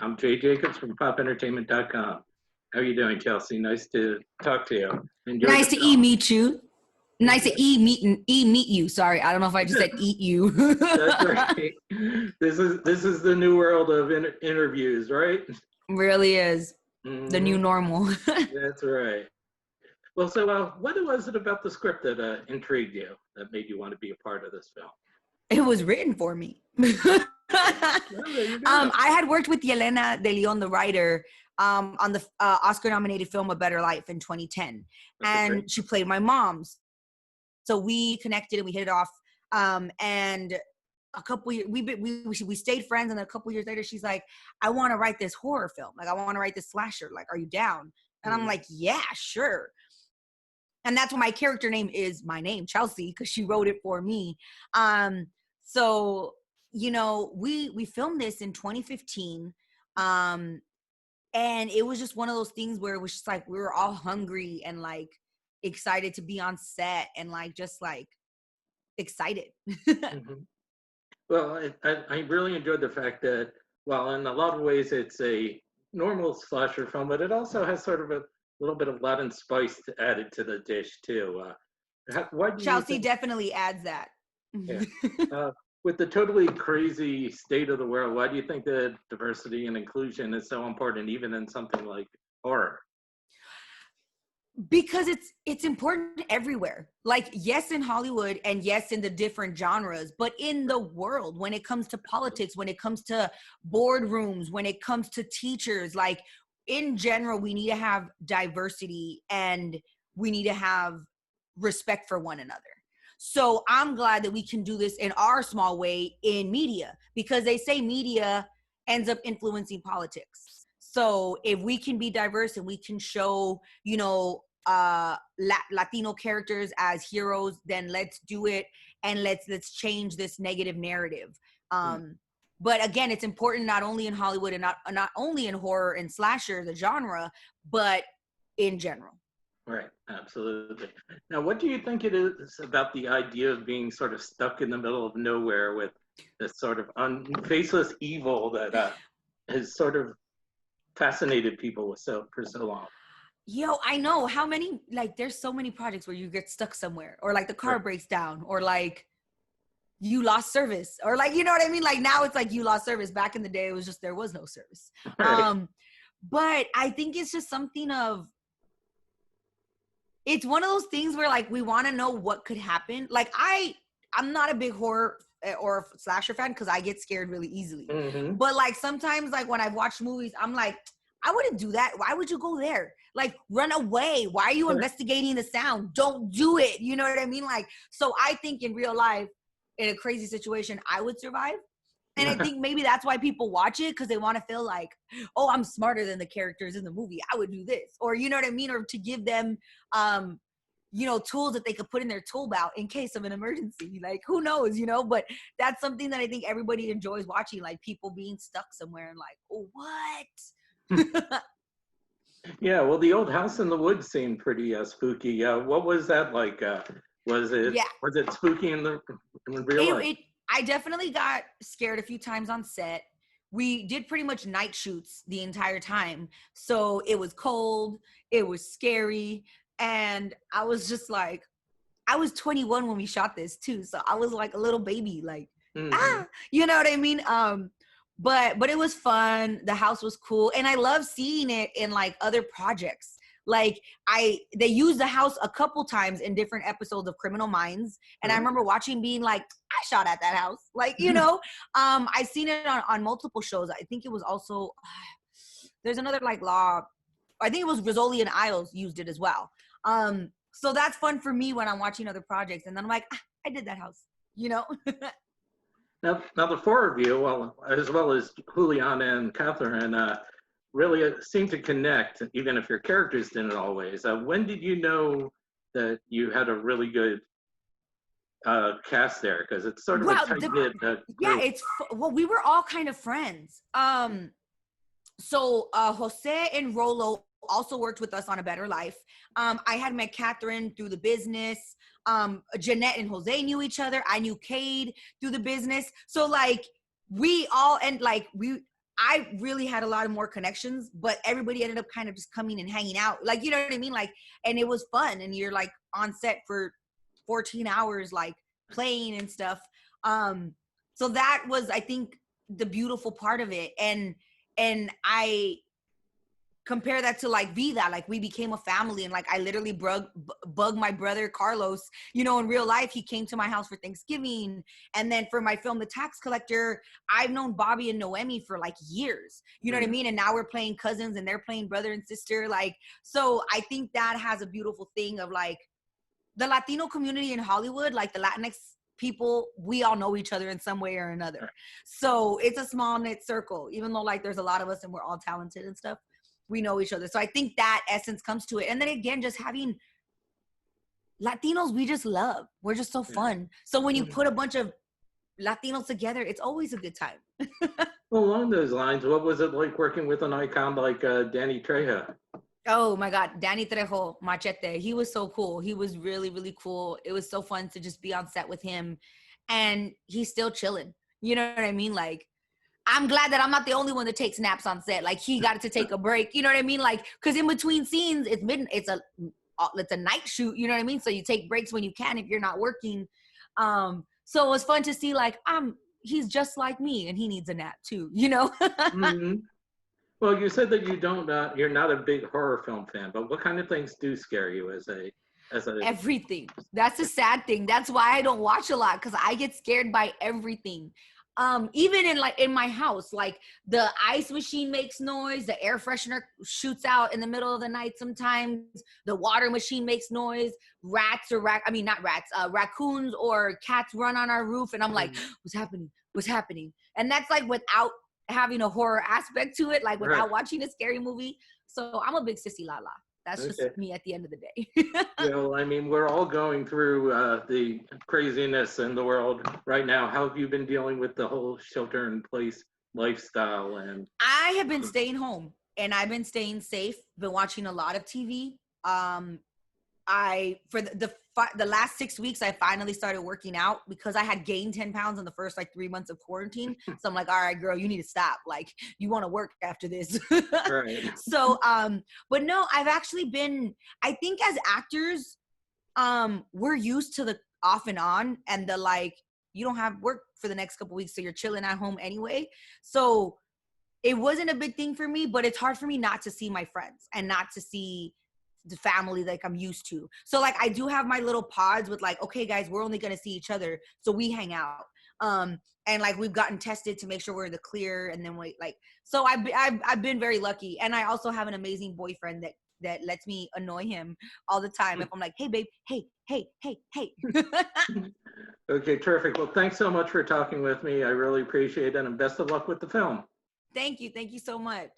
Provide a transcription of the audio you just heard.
I'm Jay Jacobs from PopEntertainment.com. How are you doing, Chelsea? Nice to talk to you. Enjoy nice to meet you. Nice to meet you. Sorry, I don't know if I just said eat you. That's right. This is the new world of interviews, right? Really is the new normal. That's right. Well, so what was it about the script that intrigued you, that made you want to be a part of this film? It was written for me. Well, there you go. I had worked with Yelena de Leon, the writer, on the Oscar-nominated film A Better Life in 2010, and she played my mom. So we connected and we hit it off. And a couple years, we stayed friends, and then a couple years later, she's like, "I want to write this horror film. Like, I want to write this slasher. Like, are you down?" And I'm like, "Yeah, sure." And that's why my character name is my name, Chelsea, because she wrote it for me. So, you know, we filmed this in 2015. And it was just one of those things where it was just like, we were all hungry and like excited to be on set and like, just like excited. Well, I really enjoyed the fact that, well, in a lot of ways, it's a normal slasher film, but it also has sort of a little bit of Latin spice added to the dish too. Chelsea definitely adds that. Yeah. With the totally crazy state of the world, why do you think that diversity and inclusion is so important, even in something like horror? Because it's important everywhere. Like, yes, in Hollywood, and yes, in the different genres, but in the world, when it comes to politics, when it comes to boardrooms, when it comes to teachers, like in general, we need to have diversity and we need to have respect for one another. So I'm glad that we can do this in our small way in media, because they say media ends up influencing politics. So if we can be diverse and we can show, you know, Latino characters as heroes, then let's do it, and let's change this negative narrative. But again, it's important not only in Hollywood and not only in horror and slasher, the genre, but in general. Right, absolutely. Now, what do you think it is about the idea of being sort of stuck in the middle of nowhere with this sort of faceless evil that has sort of fascinated people for so long? Yo, I know how many, like, there's so many projects where you get stuck somewhere, or like the car breaks down, or like you lost service, or like, you know what I mean? Like now it's like you lost service. Back in the day, it was just, there was no service. Right. But I think it's just something of, it's one of those things where like we want to know what could happen. Like I'm not a big horror or slasher fan because I get scared really easily. But like sometimes, like when I've watched movies, I'm like, I wouldn't do that. Why would you go there? Like, run away. Why are you investigating the sound? Don't do it. You know what I mean? Like, so I think in real life, in a crazy situation, I would survive. And I think maybe that's why people watch it, because they want to feel like, oh, I'm smarter than the characters in the movie. I would do this. Or, you know what I mean? Or to give them, you know, tools that they could put in their tool belt in case of an emergency. Like, who knows, you know? But that's something that I think everybody enjoys watching, like people being stuck somewhere and like, oh, what? Yeah, well, the old house in the woods seemed pretty spooky. What was that like? Was it spooky in real life? I definitely got scared a few times on set. We did pretty much night shoots the entire time. So it was cold, it was scary, and I was just like, I was 21 when we shot this too. So I was like a little baby, like, you know what I mean? But it was fun. The house was cool. And I love seeing it in like other projects. Like they used the house a couple times in different episodes of Criminal Minds. And I remember watching being like, I shot at that house. Like, you know, I seen it on multiple shows. I think it was also, there's another like law. I think it was Rizzoli and Isles used it as well. So that's fun for me when I'm watching other projects. And then I'm like, I did that house, you know? Now the four of you, well, as well as Juliana and Catherine, really seem to connect, even if your characters didn't always. When did you know that you had a really good cast there? Because it's sort of a tight-knit group. Yeah, well, we were all kind of friends. So Jose and Rolo also worked with us on A Better Life. I had met Catherine through the business. Jenette and Jose knew each other. I knew Kade through the business. So like we all, and like I really had a lot of more connections, but everybody ended up kind of just coming and hanging out. Like, you know what I mean? Like, and it was fun. And you're like on set for 14 hours, like playing and stuff. So that was, I think, the beautiful part of it. And I compare that to like Vida, like we became a family, and like I literally bugged my brother Carlos, you know, in real life. He came to my house for Thanksgiving. And then for my film The Tax Collector, I've known Bobby and Noemi for like years, you know what I mean? And now we're playing cousins and they're playing brother and sister. Like, so I think that has a beautiful thing of like the Latino community in Hollywood, like the Latinx people, we all know each other in some way or another. So it's a small knit circle, even though like there's a lot of us and we're all talented and stuff. We know each other. So I think that essence comes to it. And then again, just having Latinos, we just love. We're just so fun. So when you put a bunch of Latinos together, it's always a good time. Well, along those lines, what was it like working with an icon like Danny Trejo? Oh my God, Danny Trejo, Machete. He was so cool. He was really, really cool. It was so fun to just be on set with him. And he's still chilling. You know what I mean? Like, I'm glad that I'm not the only one that takes naps on set. Like, he got to take a break. You know what I mean? Like, because in between scenes, it's a night shoot. You know what I mean? So you take breaks when you can if you're not working. So it was fun to see, like, he's just like me and he needs a nap too, you know? Well, you said that you're not a big horror film fan, but what kind of things do scare you as a Everything. That's a sad thing. That's why I don't watch a lot, because I get scared by everything. Even in my house, like the ice machine makes noise, the air freshener shoots out in the middle of the night sometimes, the water machine makes noise, raccoons or cats run on our roof, and I'm like, what's happening? And that's like without having a horror aspect to it, like without watching a scary movie. So I'm a big sissy la la. That's just me at the end of the day. You know, I mean, we're all going through the craziness in the world right now. How have you been dealing with the whole shelter-in-place lifestyle? And I have been staying home, and I've been staying safe. Been watching a lot of TV. For the last 6 weeks, I finally started working out because I had gained 10 pounds in the first like 3 months of quarantine. So I'm like, all right, girl, you need to stop. Like, you want to work after this. right. So, but no, I've actually been, I think as actors, we're used to the off and on, and the like, you don't have work for the next couple weeks, so you're chilling at home anyway. So it wasn't a big thing for me, but it's hard for me not to see my friends and not to see the family like I'm used to. So like I do have my little pods with like, okay guys, we're only gonna see each other, so we hang out. And like we've gotten tested to make sure we're in the clear, and then so I've been very lucky. And I also have an amazing boyfriend that lets me annoy him all the time if I'm like, hey babe, hey. Okay, terrific. Well, thanks so much for talking with me. I really appreciate it, and best of luck with the film. Thank you so much.